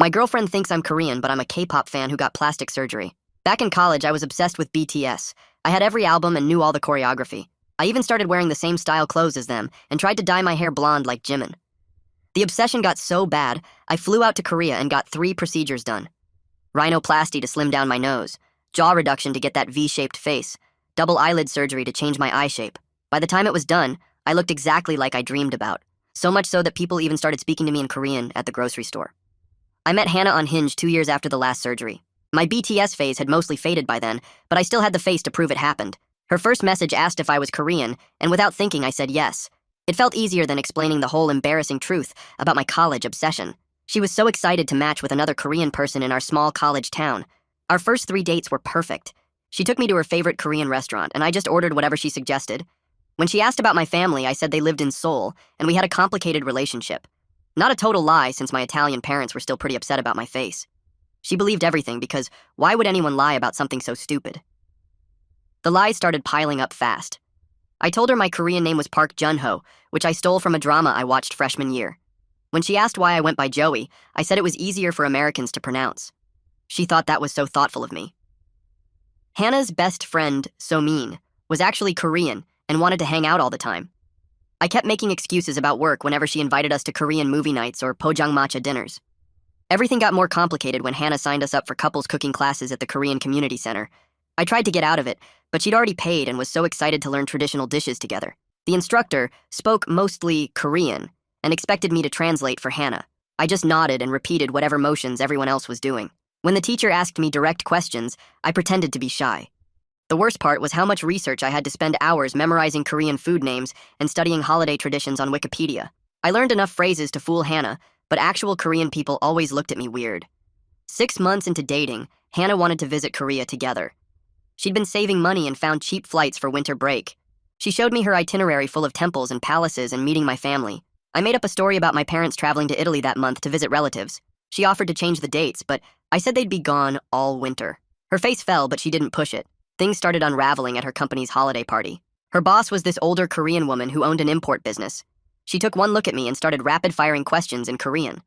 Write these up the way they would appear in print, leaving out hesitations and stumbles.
My girlfriend thinks I'm Korean, but I'm a K-pop fan who got plastic surgery. Back in college, I was obsessed with BTS. I had every album and knew all the choreography. I even started wearing the same style clothes as them and tried to dye my hair blonde like Jimin. The obsession got so bad, I flew out to Korea and got 3 procedures done. Rhinoplasty to slim down my nose, jaw reduction to get that V-shaped face, double eyelid surgery to change my eye shape. By the time it was done, I looked exactly like I dreamed about, so much so that people even started speaking to me in Korean at the grocery store. I met Hannah on Hinge 2 years after the last surgery. My BTS phase had mostly faded by then, but I still had the face to prove it happened. Her first message asked if I was Korean, and without thinking I said yes. It felt easier than explaining the whole embarrassing truth about my college obsession. She was so excited to match with another Korean person in our small college town. Our first 3 dates were perfect. She took me to her favorite Korean restaurant, and I just ordered whatever she suggested. When she asked about my family, I said they lived in Seoul, and we had a complicated relationship. Not a total lie, since my Italian parents were still pretty upset about my face. She believed everything because why would anyone lie about something so stupid? The lies started piling up fast. I told her my Korean name was Park Jun-ho, which I stole from a drama I watched freshman year. When she asked why I went by Joey, I said it was easier for Americans to pronounce. She thought that was so thoughtful of me. Hannah's best friend, So-min, was actually Korean and wanted to hang out all the time. I kept making excuses about work whenever she invited us to Korean movie nights or pojangmatcha dinners. Everything got more complicated when Hannah signed us up for couples cooking classes at the Korean Community Center. I tried to get out of it, but she'd already paid and was so excited to learn traditional dishes together. The instructor spoke mostly Korean and expected me to translate for Hannah. I just nodded and repeated whatever motions everyone else was doing. When the teacher asked me direct questions, I pretended to be shy. The worst part was how much research I had to spend hours memorizing Korean food names and studying holiday traditions on Wikipedia. I learned enough phrases to fool Hannah, but actual Korean people always looked at me weird. 6 months into dating, Hannah wanted to visit Korea together. She'd been saving money and found cheap flights for winter break. She showed me her itinerary full of temples and palaces and meeting my family. I made up a story about my parents traveling to Italy that month to visit relatives. She offered to change the dates, but I said they'd be gone all winter. Her face fell, but she didn't push it. Things started unraveling at her company's holiday party. Her boss was this older Korean woman who owned an import business. She took one look at me and started rapid-firing questions in Korean.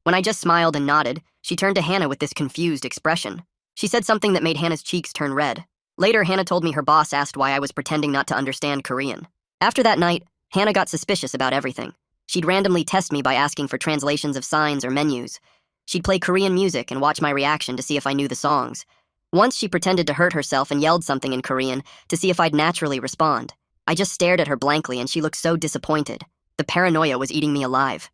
When I just smiled and nodded, she turned to Hannah with this confused expression. She said something that made Hannah's cheeks turn red. Later, Hannah told me her boss asked why I was pretending not to understand Korean. After that night, Hannah got suspicious about everything. She'd randomly test me by asking for translations of signs or menus. She'd play Korean music and watch my reaction to see if I knew the songs. Once she pretended to hurt herself and yelled something in Korean to see if I'd naturally respond. I just stared at her blankly and she looked so disappointed. The paranoia was eating me alive.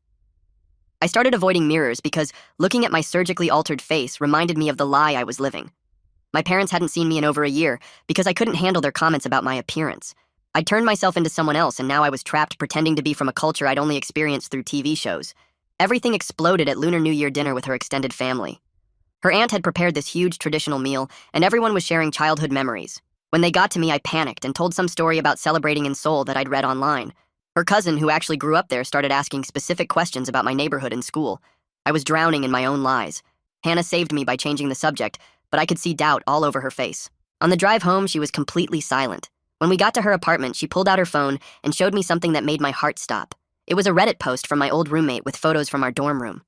I started avoiding mirrors because looking at my surgically altered face reminded me of the lie I was living. My parents hadn't seen me in over a year because I couldn't handle their comments about my appearance. I'd turned myself into someone else and now I was trapped pretending to be from a culture I'd only experienced through TV shows. Everything exploded at Lunar New Year dinner with her extended family. Her aunt had prepared this huge traditional meal, and everyone was sharing childhood memories. When they got to me, I panicked and told some story about celebrating in Seoul that I'd read online. Her cousin, who actually grew up there, started asking specific questions about my neighborhood and school. I was drowning in my own lies. Hannah saved me by changing the subject, but I could see doubt all over her face. On the drive home, she was completely silent. When we got to her apartment, she pulled out her phone and showed me something that made my heart stop. It was a Reddit post from my old roommate with photos from our dorm room.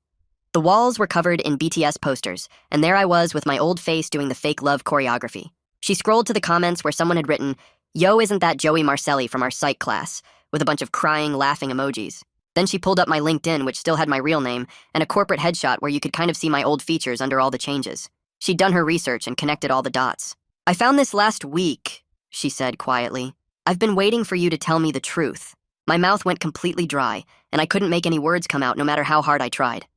The walls were covered in BTS posters, and there I was with my old face doing the fake love choreography. She scrolled to the comments where someone had written, "Yo, isn't that Joey Marcelli from our psych class?" with a bunch of crying, laughing emojis. Then she pulled up my LinkedIn, which still had my real name, and a corporate headshot where you could kind of see my old features under all the changes. She'd done her research and connected all the dots. "I found this last week," she said quietly. "I've been waiting for you to tell me the truth." My mouth went completely dry, and I couldn't make any words come out no matter how hard I tried.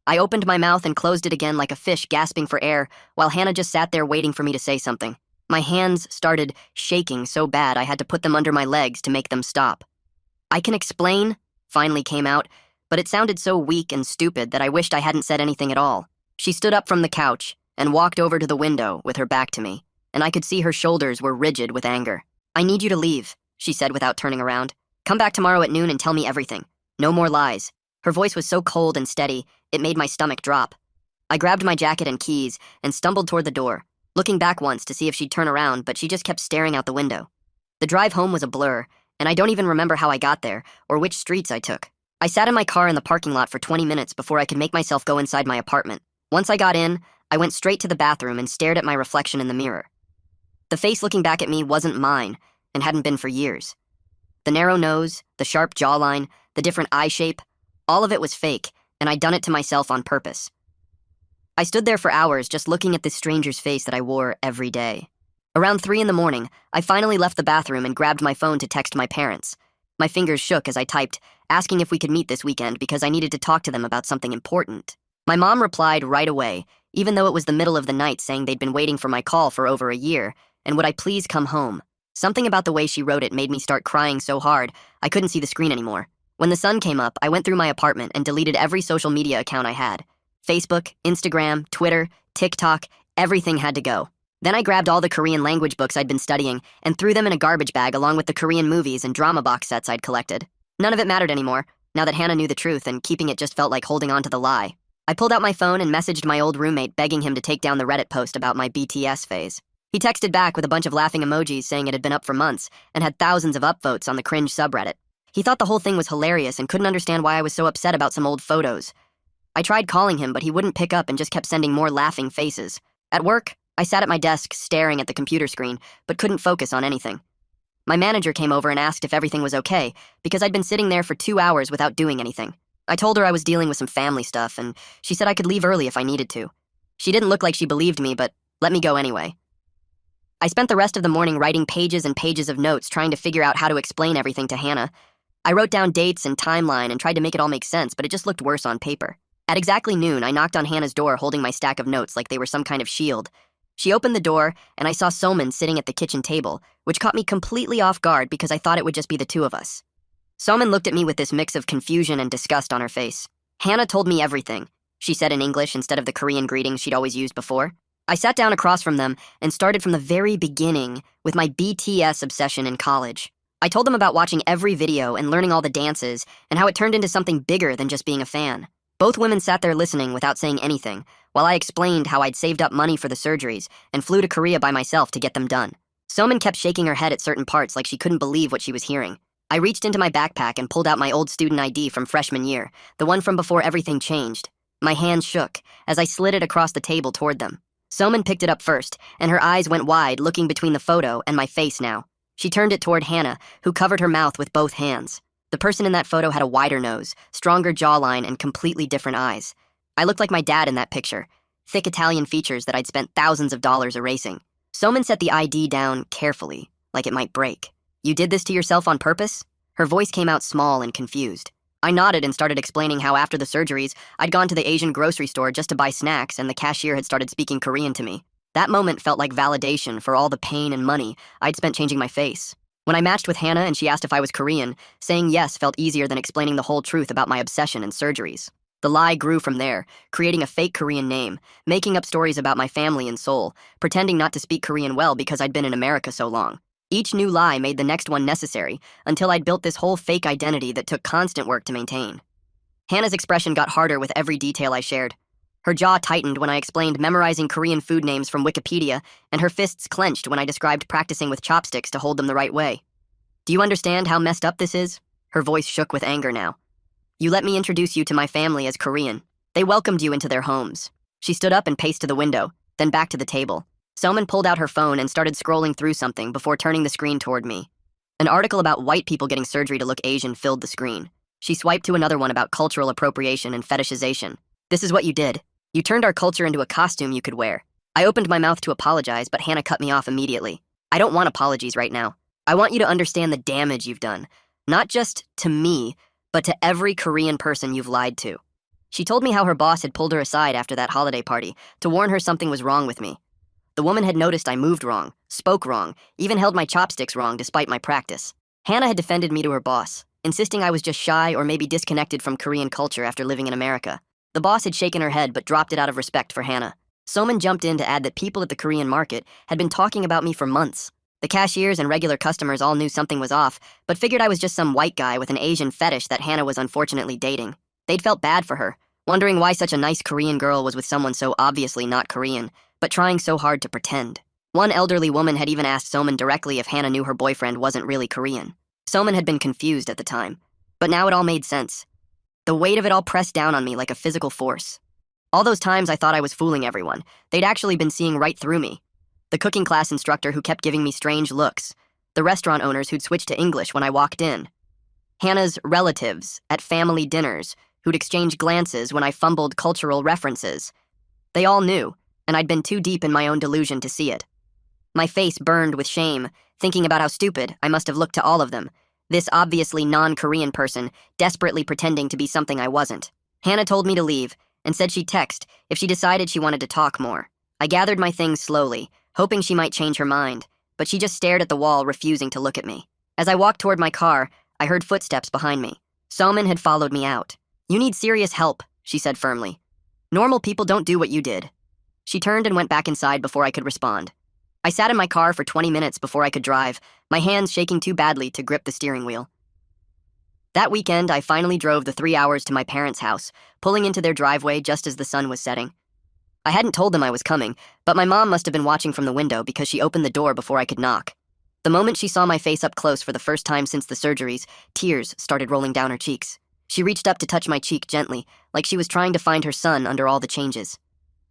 I opened my mouth and closed it again like a fish gasping for air, while Hannah just sat there waiting for me to say something. My hands started shaking so bad I had to put them under my legs to make them stop. "I can explain," finally came out, but it sounded so weak and stupid that I wished I hadn't said anything at all. She stood up from the couch and walked over to the window with her back to me, and I could see her shoulders were rigid with anger. "I need you to leave," she said without turning around. "Come back tomorrow at noon and tell me everything. No more lies." Her voice was so cold and steady, it made my stomach drop. I grabbed my jacket and keys and stumbled toward the door, looking back once to see if she'd turn around, but she just kept staring out the window. The drive home was a blur, and I don't even remember how I got there or which streets I took. I sat in my car in the parking lot for 20 minutes before I could make myself go inside my apartment. Once I got in, I went straight to the bathroom and stared at my reflection in the mirror. The face looking back at me wasn't mine, and hadn't been for years. The narrow nose, the sharp jawline, the different eye shape, all of it was fake, and I'd done it to myself on purpose. I stood there for hours just looking at this stranger's face that I wore every day. Around 3 in the morning, I finally left the bathroom and grabbed my phone to text my parents. My fingers shook as I typed, asking if we could meet this weekend because I needed to talk to them about something important. My mom replied right away, even though it was the middle of the night, saying they'd been waiting for my call for over a year, and would I please come home? Something about the way she wrote it made me start crying so hard, I couldn't see the screen anymore. When the sun came up, I went through my apartment and deleted every social media account I had. Facebook, Instagram, Twitter, TikTok, everything had to go. Then I grabbed all the Korean language books I'd been studying and threw them in a garbage bag along with the Korean movies and drama box sets I'd collected. None of it mattered anymore, now that Hannah knew the truth, and keeping it just felt like holding on to the lie. I pulled out my phone and messaged my old roommate begging him to take down the Reddit post about my BTS phase. He texted back with a bunch of laughing emojis saying it had been up for months and had thousands of upvotes on the cringe subreddit. He thought the whole thing was hilarious and couldn't understand why I was so upset about some old photos. I tried calling him, but he wouldn't pick up and just kept sending more laughing faces. At work, I sat at my desk staring at the computer screen, but couldn't focus on anything. My manager came over and asked if everything was okay, because I'd been sitting there for 2 hours without doing anything. I told her I was dealing with some family stuff, and she said I could leave early if I needed to. She didn't look like she believed me, but let me go anyway. I spent the rest of the morning writing pages and pages of notes trying to figure out how to explain everything to Hannah. I wrote down dates and timeline and tried to make it all make sense, but it just looked worse on paper. At exactly noon, I knocked on Hannah's door holding my stack of notes like they were some kind of shield. She opened the door, and I saw Soman sitting at the kitchen table, which caught me completely off guard because I thought it would just be the two of us. Soman looked at me with this mix of confusion and disgust on her face. Hannah told me everything, she said in English instead of the Korean greetings she'd always used before. I sat down across from them and started from the very beginning with my BTS obsession in college. I told them about watching every video and learning all the dances and how it turned into something bigger than just being a fan. Both women sat there listening without saying anything, while I explained how I'd saved up money for the surgeries and flew to Korea by myself to get them done. Soman kept shaking her head at certain parts like she couldn't believe what she was hearing. I reached into my backpack and pulled out my old student ID from freshman year, the one from before everything changed. My hands shook as I slid it across the table toward them. Soman picked it up first, and her eyes went wide, looking between the photo and my face now. She turned it toward Hannah, who covered her mouth with both hands. The person in that photo had a wider nose, stronger jawline, and completely different eyes. I looked like my dad in that picture, thick Italian features that I'd spent thousands of dollars erasing. Soman set the ID down carefully, like it might break. "You did this to yourself on purpose?" Her voice came out small and confused. I nodded and started explaining how after the surgeries, I'd gone to the Asian grocery store just to buy snacks and the cashier had started speaking Korean to me. That moment felt like validation for all the pain and money I'd spent changing my face. When I matched with Hannah and she asked if I was Korean, saying yes felt easier than explaining the whole truth about my obsession and surgeries. The lie grew from there, creating a fake Korean name, making up stories about my family in Seoul, pretending not to speak Korean well because I'd been in America so long. Each new lie made the next one necessary, until I'd built this whole fake identity that took constant work to maintain. Hannah's expression got harder with every detail I shared. Her jaw tightened when I explained memorizing Korean food names from Wikipedia, and her fists clenched when I described practicing with chopsticks to hold them the right way. "Do you understand how messed up this is?" Her voice shook with anger now. "You let me introduce you to my family as Korean. They welcomed you into their homes." She stood up and paced to the window, then back to the table. Soman pulled out her phone and started scrolling through something before turning the screen toward me. An article about white people getting surgery to look Asian filled the screen. She swiped to another one about cultural appropriation and fetishization. "This is what you did. You turned our culture into a costume you could wear." I opened my mouth to apologize, but Hannah cut me off immediately. "I don't want apologies right now. I want you to understand the damage you've done. Not just to me, but to every Korean person you've lied to." She told me how her boss had pulled her aside after that holiday party to warn her something was wrong with me. The woman had noticed I moved wrong, spoke wrong, even held my chopsticks wrong despite my practice. Hannah had defended me to her boss, insisting I was just shy or maybe disconnected from Korean culture after living in America. The boss had shaken her head but dropped it out of respect for Hannah. Soman jumped in to add that people at the Korean market had been talking about me for months. The cashiers and regular customers all knew something was off, but figured I was just some white guy with an Asian fetish that Hannah was unfortunately dating. They'd felt bad for her, wondering why such a nice Korean girl was with someone so obviously not Korean, but trying so hard to pretend. One elderly woman had even asked Soman directly if Hannah knew her boyfriend wasn't really Korean. Soman had been confused at the time, but now it all made sense. The weight of it all pressed down on me like a physical force. All those times I thought I was fooling everyone, they'd actually been seeing right through me. The cooking class instructor who kept giving me strange looks. The restaurant owners who'd switched to English when I walked in. Hannah's relatives at family dinners who'd exchange glances when I fumbled cultural references. They all knew, and I'd been too deep in my own delusion to see it. My face burned with shame, thinking about how stupid I must have looked to all of them. This obviously non-Korean person, desperately pretending to be something I wasn't. Hannah told me to leave, and said she'd text if she decided she wanted to talk more. I gathered my things slowly, hoping she might change her mind, but she just stared at the wall, refusing to look at me. As I walked toward my car, I heard footsteps behind me. Soman had followed me out. "You need serious help," she said firmly. "Normal people don't do what you did." She turned and went back inside before I could respond. I sat in my car for 20 minutes before I could drive, my hands shaking too badly to grip the steering wheel. That weekend, I finally drove the 3 hours to my parents' house, pulling into their driveway just as the sun was setting. I hadn't told them I was coming, but my mom must have been watching from the window because she opened the door before I could knock. The moment she saw my face up close for the first time since the surgeries, tears started rolling down her cheeks. She reached up to touch my cheek gently, like she was trying to find her son under all the changes.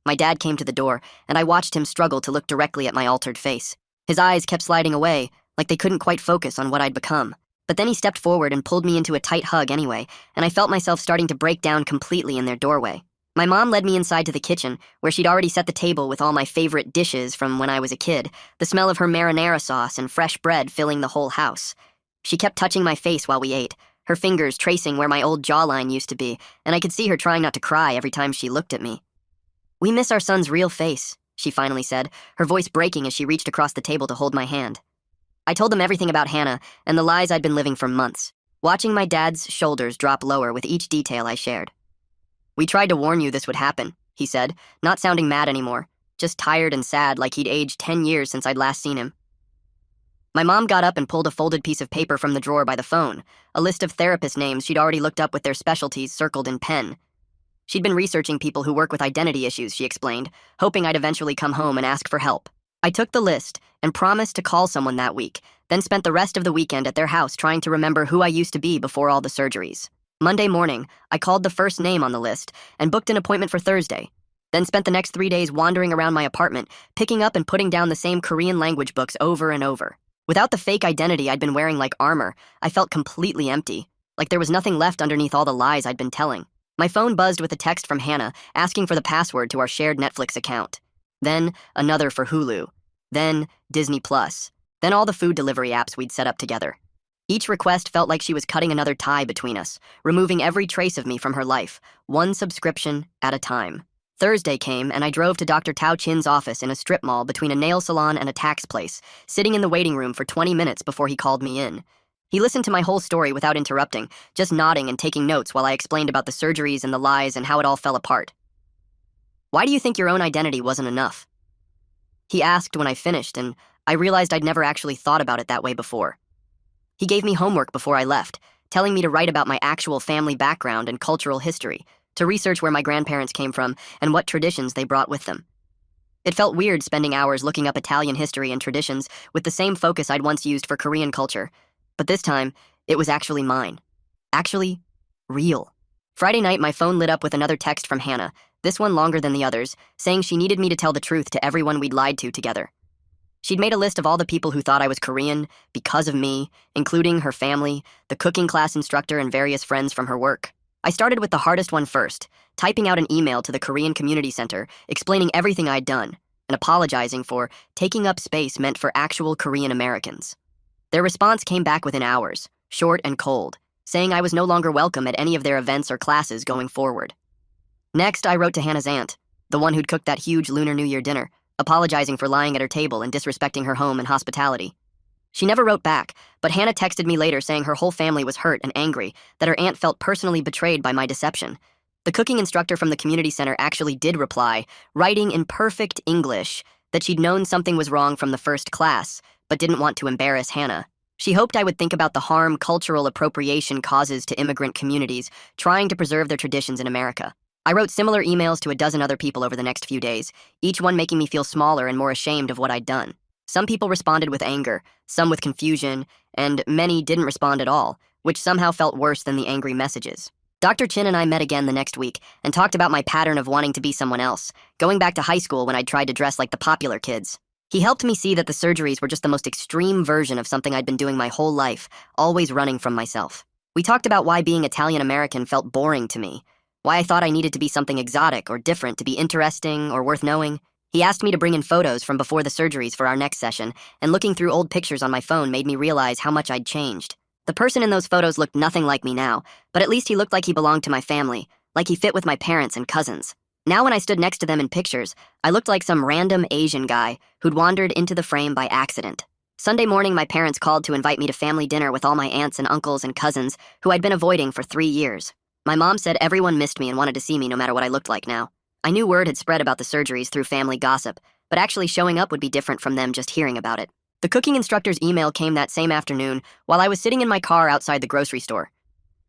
My dad came to the door, and I watched him struggle to look directly at my altered face. His eyes kept sliding away, like they couldn't quite focus on what I'd become. But then he stepped forward and pulled me into a tight hug anyway, and I felt myself starting to break down completely in their doorway. My mom led me inside to the kitchen, where she'd already set the table with all my favorite dishes from when I was a kid, the smell of her marinara sauce and fresh bread filling the whole house. She kept touching my face while we ate, her fingers tracing where my old jawline used to be, and I could see her trying not to cry every time she looked at me. "We miss our son's real face," she finally said, her voice breaking as she reached across the table to hold my hand. I told them everything about Hannah and the lies I'd been living for months, watching my dad's shoulders drop lower with each detail I shared. "We tried to warn you this would happen," he said, not sounding mad anymore, just tired and sad like he'd aged 10 years since I'd last seen him. My mom got up and pulled a folded piece of paper from the drawer by the phone, a list of therapist names she'd already looked up with their specialties circled in pen. She'd been researching people who work with identity issues, she explained, hoping I'd eventually come home and ask for help. I took the list and promised to call someone that week, then spent the rest of the weekend at their house trying to remember who I used to be before all the surgeries. Monday morning, I called the first name on the list and booked an appointment for Thursday, then spent the next 3 days wandering around my apartment, picking up and putting down the same Korean language books over and over. Without the fake identity I'd been wearing like armor, I felt completely empty, like there was nothing left underneath all the lies I'd been telling. My phone buzzed with a text from Hannah asking for the password to our shared Netflix account. Then another for Hulu. Then Disney Plus. Then all the food delivery apps we'd set up together. Each request felt like she was cutting another tie between us, removing every trace of me from her life, one subscription at a time. Thursday came, and I drove to Dr. Tao Chin's office in a strip mall between a nail salon and a tax place, sitting in the waiting room for 20 minutes before he called me in. He listened to my whole story without interrupting, just nodding and taking notes while I explained about the surgeries and the lies and how it all fell apart. "Why do you think your own identity wasn't enough?" he asked when I finished, and I realized I'd never actually thought about it that way before. He gave me homework before I left, telling me to write about my actual family background and cultural history, to research where my grandparents came from and what traditions they brought with them. It felt weird spending hours looking up Italian history and traditions with the same focus I'd once used for Korean culture, but this time, it was actually mine. Actually, real. Friday night, my phone lit up with another text from Hannah, this one longer than the others, saying she needed me to tell the truth to everyone we'd lied to together. She'd made a list of all the people who thought I was Korean because of me, including her family, the cooking class instructor, and various friends from her work. I started with the hardest one first, typing out an email to the Korean Community Center, explaining everything I'd done, and apologizing for taking up space meant for actual Korean Americans. Their response came back within hours, short and cold, saying I was no longer welcome at any of their events or classes going forward. Next, I wrote to Hannah's aunt, the one who'd cooked that huge Lunar New Year dinner, apologizing for lying at her table and disrespecting her home and hospitality. She never wrote back, but Hannah texted me later saying her whole family was hurt and angry, that her aunt felt personally betrayed by my deception. The cooking instructor from the community center actually did reply, writing in perfect English that she'd known something was wrong from the first class, but didn't want to embarrass Hannah. She hoped I would think about the harm cultural appropriation causes to immigrant communities trying to preserve their traditions in America. I wrote similar emails to a dozen other people over the next few days, each one making me feel smaller and more ashamed of what I'd done. Some people responded with anger, some with confusion, and many didn't respond at all, which somehow felt worse than the angry messages. Dr. Chin and I met again the next week and talked about my pattern of wanting to be someone else, going back to high school when I'd tried to dress like the popular kids. He helped me see that the surgeries were just the most extreme version of something I'd been doing my whole life, always running from myself. We talked about why being Italian American felt boring to me, why I thought I needed to be something exotic or different to be interesting or worth knowing. He asked me to bring in photos from before the surgeries for our next session, and looking through old pictures on my phone made me realize how much I'd changed. The person in those photos looked nothing like me now, but at least he looked like he belonged to my family, like he fit with my parents and cousins. Now when I stood next to them in pictures, I looked like some random Asian guy who'd wandered into the frame by accident. Sunday morning, my parents called to invite me to family dinner with all my aunts and uncles and cousins who I'd been avoiding for 3 years. My mom said everyone missed me and wanted to see me no matter what I looked like now. I knew word had spread about the surgeries through family gossip, but actually showing up would be different from them just hearing about it. The cooking instructor's email came that same afternoon while I was sitting in my car outside the grocery store.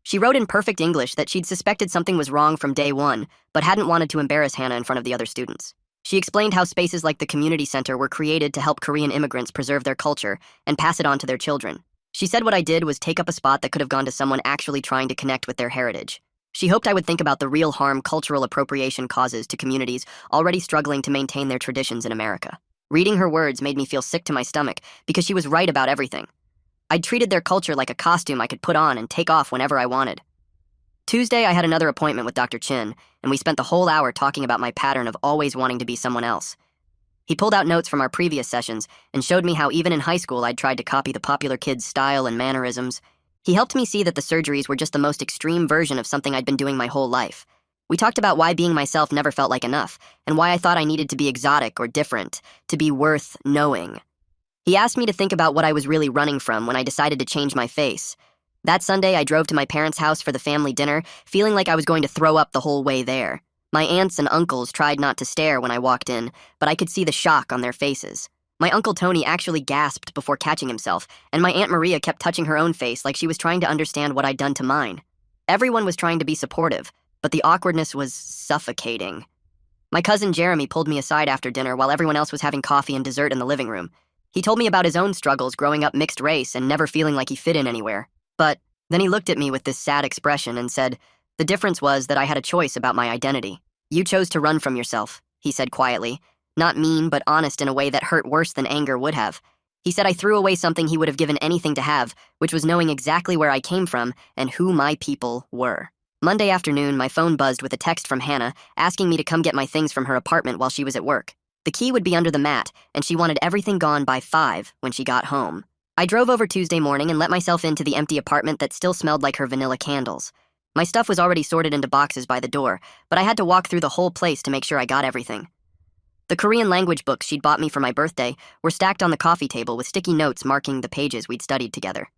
She wrote in perfect English that she'd suspected something was wrong from day one, but hadn't wanted to embarrass Hannah in front of the other students. She explained how spaces like the community center were created to help Korean immigrants preserve their culture and pass it on to their children. She said what I did was take up a spot that could have gone to someone actually trying to connect with their heritage. She hoped I would think about the real harm cultural appropriation causes to communities already struggling to maintain their traditions in America. Reading her words made me feel sick to my stomach because she was right about everything. I'd treated their culture like a costume I could put on and take off whenever I wanted. Tuesday, I had another appointment with Dr. Chin, and we spent the whole hour talking about my pattern of always wanting to be someone else. He pulled out notes from our previous sessions and showed me how even in high school I'd tried to copy the popular kids' style and mannerisms. He helped me see that the surgeries were just the most extreme version of something I'd been doing my whole life. We talked about why being myself never felt like enough, and why I thought I needed to be exotic or different, to be worth knowing. He asked me to think about what I was really running from when I decided to change my face. That Sunday, I drove to my parents' house for the family dinner, feeling like I was going to throw up the whole way there. My aunts and uncles tried not to stare when I walked in, but I could see the shock on their faces. My Uncle Tony actually gasped before catching himself, and my Aunt Maria kept touching her own face like she was trying to understand what I'd done to mine. Everyone was trying to be supportive, but the awkwardness was suffocating. My cousin Jeremy pulled me aside after dinner while everyone else was having coffee and dessert in the living room. He told me about his own struggles growing up mixed race and never feeling like he fit in anywhere. But then he looked at me with this sad expression and said, "The difference was that I had a choice about my identity. You chose to run from yourself," he said quietly, not mean but honest in a way that hurt worse than anger would have. He said I threw away something he would have given anything to have, which was knowing exactly where I came from and who my people were. Monday afternoon, my phone buzzed with a text from Hannah asking me to come get my things from her apartment while she was at work. The key would be under the mat, and she wanted everything gone by 5 when she got home. I drove over Tuesday morning and let myself into the empty apartment that still smelled like her vanilla candles. My stuff was already sorted into boxes by the door, but I had to walk through the whole place to make sure I got everything. The Korean language books she'd bought me for my birthday were stacked on the coffee table with sticky notes marking the pages we'd studied together.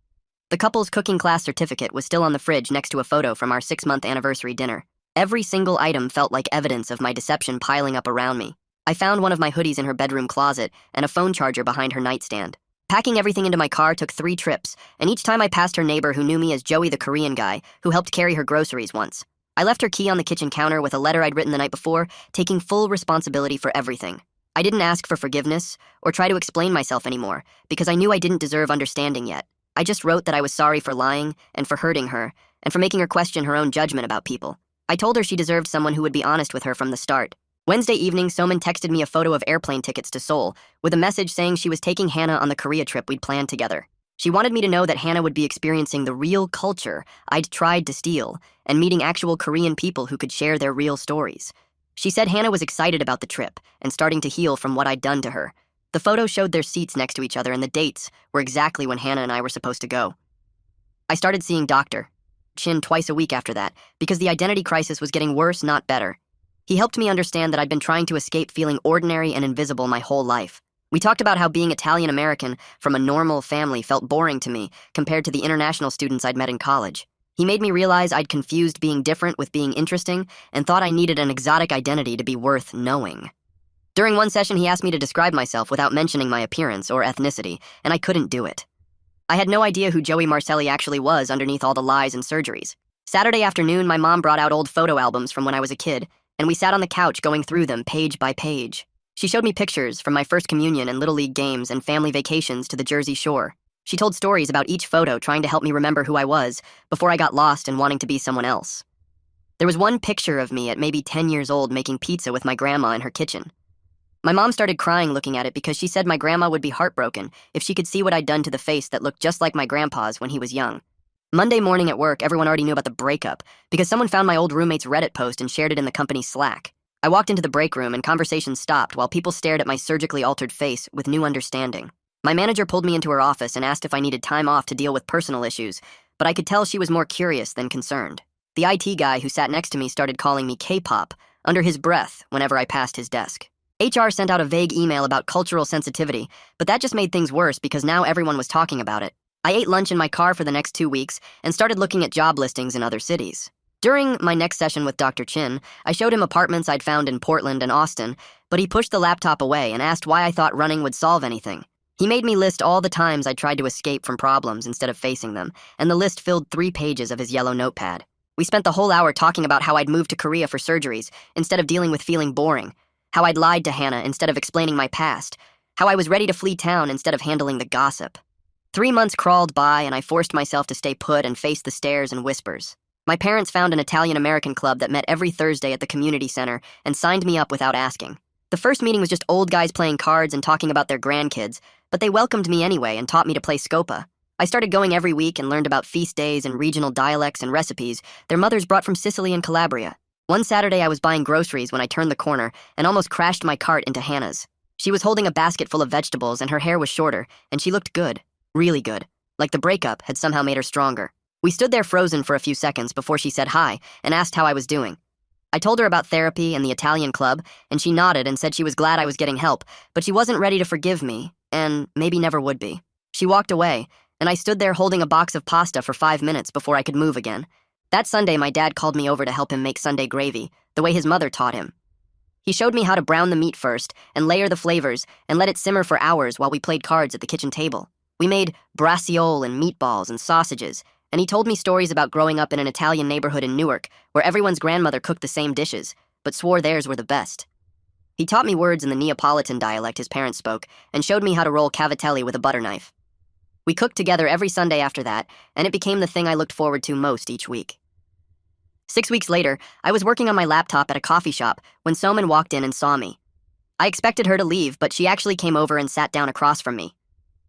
The couple's cooking class certificate was still on the fridge next to a photo from our 6-month anniversary dinner. Every single item felt like evidence of my deception piling up around me. I found one of my hoodies in her bedroom closet and a phone charger behind her nightstand. Packing everything into my car took 3 trips, and each time I passed her neighbor who knew me as Joey the Korean guy, who helped carry her groceries once. I left her key on the kitchen counter with a letter I'd written the night before, taking full responsibility for everything. I didn't ask for forgiveness or try to explain myself anymore, because I knew I didn't deserve understanding yet. I just wrote that I was sorry for lying and for hurting her, and for making her question her own judgment about people. I told her she deserved someone who would be honest with her from the start. Wednesday evening, Soman texted me a photo of airplane tickets to Seoul, with a message saying she was taking Hannah on the Korea trip we'd planned together. She wanted me to know that Hannah would be experiencing the real culture I'd tried to steal, and meeting actual Korean people who could share their real stories. She said Hannah was excited about the trip, and starting to heal from what I'd done to her. The photo showed their seats next to each other, and the dates were exactly when Hannah and I were supposed to go. I started seeing Dr. Chin twice a week after that, because the identity crisis was getting worse, not better. He helped me understand that I'd been trying to escape feeling ordinary and invisible my whole life. We talked about how being Italian-American from a normal family felt boring to me compared to the international students I'd met in college. He made me realize I'd confused being different with being interesting and thought I needed an exotic identity to be worth knowing. During one session, he asked me to describe myself without mentioning my appearance or ethnicity, and I couldn't do it. I had no idea who Joey Marcelli actually was underneath all the lies and surgeries. Saturday afternoon, my mom brought out old photo albums from when I was a kid, and we sat on the couch going through them page by page. She showed me pictures from my first communion and Little League games and family vacations to the Jersey Shore. She told stories about each photo, trying to help me remember who I was before I got lost and wanting to be someone else. There was one picture of me at maybe 10 years old making pizza with my grandma in her kitchen. My mom started crying looking at it because she said my grandma would be heartbroken if she could see what I'd done to the face that looked just like my grandpa's when he was young. Monday morning at work, everyone already knew about the breakup because someone found my old roommate's Reddit post and shared it in the company's Slack. I walked into the break room and conversation stopped while people stared at my surgically altered face with new understanding. My manager pulled me into her office and asked if I needed time off to deal with personal issues, but I could tell she was more curious than concerned. The IT guy who sat next to me started calling me K-pop under his breath whenever I passed his desk. HR sent out a vague email about cultural sensitivity, but that just made things worse because now everyone was talking about it. I ate lunch in my car for the next 2 weeks and started looking at job listings in other cities. During my next session with Dr. Chin, I showed him apartments I'd found in Portland and Austin, but he pushed the laptop away and asked why I thought running would solve anything. He made me list all the times I tried to escape from problems instead of facing them, and the list filled 3 pages of his yellow notepad. We spent the whole hour talking about how I'd moved to Korea for surgeries instead of dealing with feeling boring, how I'd lied to Hannah instead of explaining my past, how I was ready to flee town instead of handling the gossip. 3 months crawled by and I forced myself to stay put and face the stares and whispers. My parents found an Italian-American club that met every Thursday at the community center and signed me up without asking. The first meeting was just old guys playing cards and talking about their grandkids, but they welcomed me anyway and taught me to play Scopa. I started going every week and learned about feast days and regional dialects and recipes their mothers brought from Sicily and Calabria. One Saturday I was buying groceries when I turned the corner and almost crashed my cart into Hannah's. She was holding a basket full of vegetables and her hair was shorter, and she looked good. Really good. Like the breakup had somehow made her stronger. We stood there frozen for a few seconds before she said hi and asked how I was doing. I told her about therapy and the Italian club, and she nodded and said she was glad I was getting help, but she wasn't ready to forgive me, and maybe never would be. She walked away, and I stood there holding a box of pasta for 5 minutes before I could move again. That Sunday, my dad called me over to help him make Sunday gravy, the way his mother taught him. He showed me how to brown the meat first and layer the flavors and let it simmer for hours while we played cards at the kitchen table. We made braciole and meatballs and sausages, and he told me stories about growing up in an Italian neighborhood in Newark where everyone's grandmother cooked the same dishes, but swore theirs were the best. He taught me words in the Neapolitan dialect his parents spoke and showed me how to roll cavatelli with a butter knife. We cooked together every Sunday after that, and it became the thing I looked forward to most each week. 6 weeks later, I was working on my laptop at a coffee shop when Soman walked in and saw me. I expected her to leave, but she actually came over and sat down across from me.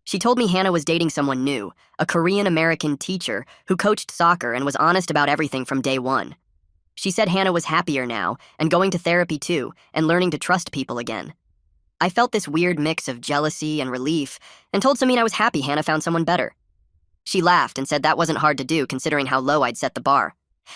She told me Hannah was dating someone new, a Korean-American teacher who coached soccer and was honest about everything from day one. She said Hannah was happier now, and going to therapy too, and learning to trust people again. I felt this weird mix of jealousy and relief, and told Samin I was happy Hannah found someone better. She laughed and said that wasn't hard to do considering how low I'd set the bar.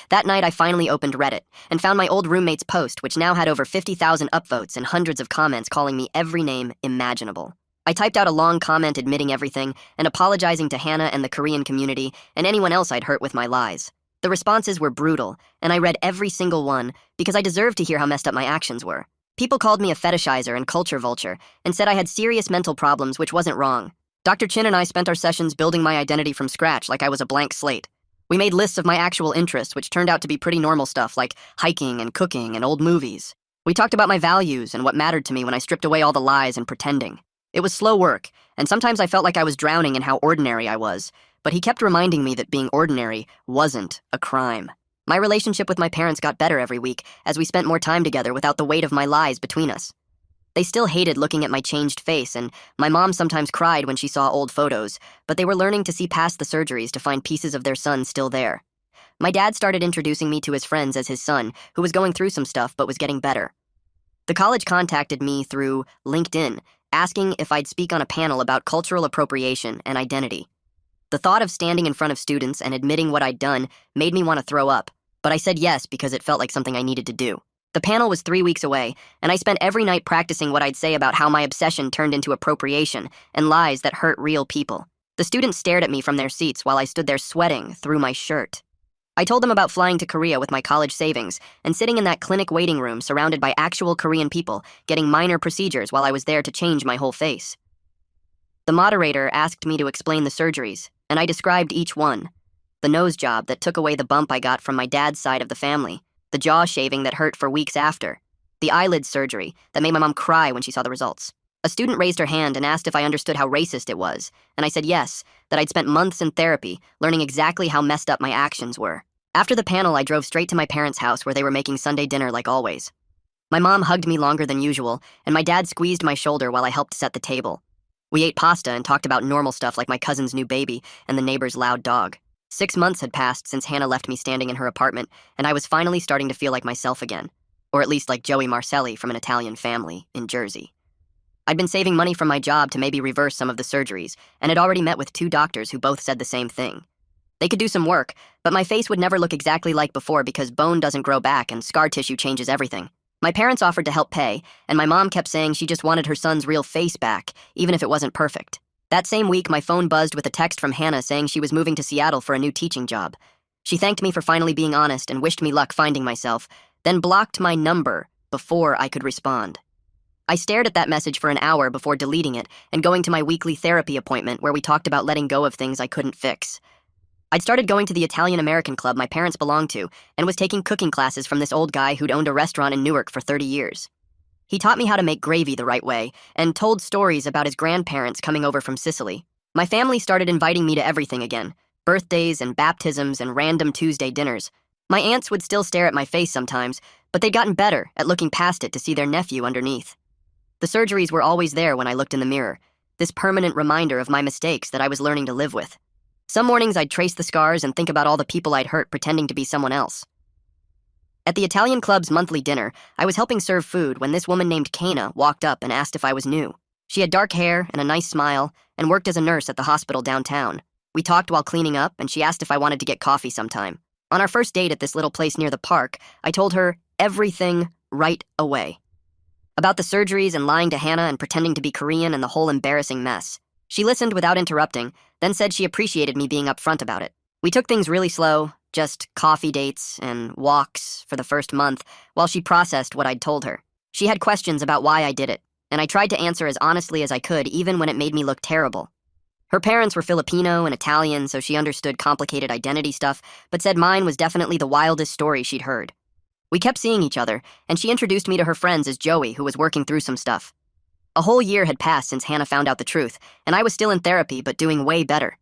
That night I finally opened Reddit, and found my old roommate's post, which now had over 50,000 upvotes and hundreds of comments calling me every name imaginable. I typed out a long comment admitting everything and apologizing to Hannah and the Korean community and anyone else I'd hurt with my lies. The responses were brutal, and I read every single one because I deserved to hear how messed up my actions were. People called me a fetishizer and culture vulture and said I had serious mental problems, which wasn't wrong. Dr. Chin and I spent our sessions building my identity from scratch like I was a blank slate. We made lists of my actual interests, which turned out to be pretty normal stuff like hiking and cooking and old movies. We talked about my values and what mattered to me when I stripped away all the lies and pretending. It was slow work, and sometimes I felt like I was drowning in how ordinary I was, but he kept reminding me that being ordinary wasn't a crime. My relationship with my parents got better every week as we spent more time together without the weight of my lies between us. They still hated looking at my changed face, and my mom sometimes cried when she saw old photos, but they were learning to see past the surgeries to find pieces of their son still there. My dad started introducing me to his friends as his son, who was going through some stuff but was getting better. The college contacted me through LinkedIn, asking if I'd speak on a panel about cultural appropriation and identity. The thought of standing in front of students and admitting what I'd done made me want to throw up, but I said yes because it felt like something I needed to do. The panel was 3 weeks away, and I spent every night practicing what I'd say about how my obsession turned into appropriation and lies that hurt real people. The students stared at me from their seats while I stood there sweating through my shirt. I told them about flying to Korea with my college savings and sitting in that clinic waiting room surrounded by actual Korean people getting minor procedures while I was there to change my whole face. The moderator asked me to explain the surgeries, and I described each one. The nose job that took away the bump I got from my dad's side of the family, the jaw shaving that hurt for weeks after, the eyelid surgery that made my mom cry when she saw the results. A student raised her hand and asked if I understood how racist it was, and I said yes, that I'd spent months in therapy learning exactly how messed up my actions were. After the panel, I drove straight to my parents' house where they were making Sunday dinner like always. My mom hugged me longer than usual, and my dad squeezed my shoulder while I helped set the table. We ate pasta and talked about normal stuff like my cousin's new baby and the neighbor's loud dog. 6 months had passed since Hannah left me standing in her apartment, and I was finally starting to feel like myself again. Or at least like Joey Marcelli from an Italian family in Jersey. I'd been saving money from my job to maybe reverse some of the surgeries, and had already met with 2 doctors who both said the same thing. They could do some work, but my face would never look exactly like before because bone doesn't grow back and scar tissue changes everything. My parents offered to help pay, and my mom kept saying she just wanted her son's real face back, even if it wasn't perfect. That same week, my phone buzzed with a text from Hannah saying she was moving to Seattle for a new teaching job. She thanked me for finally being honest and wished me luck finding myself, then blocked my number before I could respond. I stared at that message for an hour before deleting it and going to my weekly therapy appointment where we talked about letting go of things I couldn't fix. I'd started going to the Italian-American club my parents belonged to and was taking cooking classes from this old guy who'd owned a restaurant in Newark for 30 years. He taught me how to make gravy the right way and told stories about his grandparents coming over from Sicily. My family started inviting me to everything again, birthdays and baptisms and random Tuesday dinners. My aunts would still stare at my face sometimes, but they'd gotten better at looking past it to see their nephew underneath. The surgeries were always there when I looked in the mirror, this permanent reminder of my mistakes that I was learning to live with. Some mornings I'd trace the scars and think about all the people I'd hurt pretending to be someone else. At the Italian club's monthly dinner, I was helping serve food when this woman named Kana walked up and asked if I was new. She had dark hair and a nice smile and worked as a nurse at the hospital downtown. We talked while cleaning up, and she asked if I wanted to get coffee sometime. On our first date at this little place near the park, I told her everything right away. About the surgeries and lying to Hannah and pretending to be Korean and the whole embarrassing mess. She listened without interrupting, then said she appreciated me being upfront about it. We took things really slow, just coffee dates and walks for the first month, while she processed what I'd told her. She had questions about why I did it, and I tried to answer as honestly as I could, even when it made me look terrible. Her parents were Filipino and Italian, so she understood complicated identity stuff, but said mine was definitely the wildest story she'd heard. We kept seeing each other, and she introduced me to her friends as Joey, who was working through some stuff. A whole year had passed since Hannah found out the truth, and I was still in therapy, but doing way better.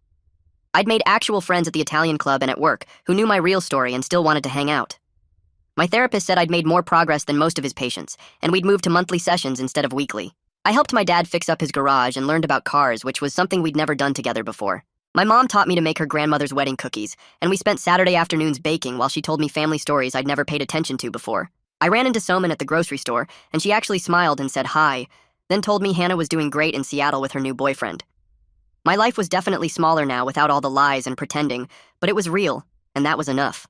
I'd made actual friends at the Italian club and at work who knew my real story and still wanted to hang out. My therapist said I'd made more progress than most of his patients, and we'd moved to monthly sessions instead of weekly. I helped my dad fix up his garage and learned about cars, which was something we'd never done together before. My mom taught me to make her grandmother's wedding cookies, and we spent Saturday afternoons baking while she told me family stories I'd never paid attention to before. I ran into Soman at the grocery store, and she actually smiled and said hi, then told me Hannah was doing great in Seattle with her new boyfriend. My life was definitely smaller now without all the lies and pretending, but it was real, and that was enough.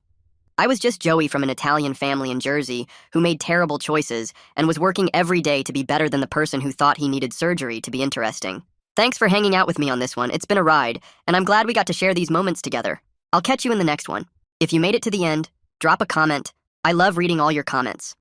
I was just Joey from an Italian family in Jersey who made terrible choices and was working every day to be better than the person who thought he needed surgery to be interesting. Thanks for hanging out with me on this one. It's been a ride, and I'm glad we got to share these moments together. I'll catch you in the next one. If you made it to the end, drop a comment. I love reading all your comments.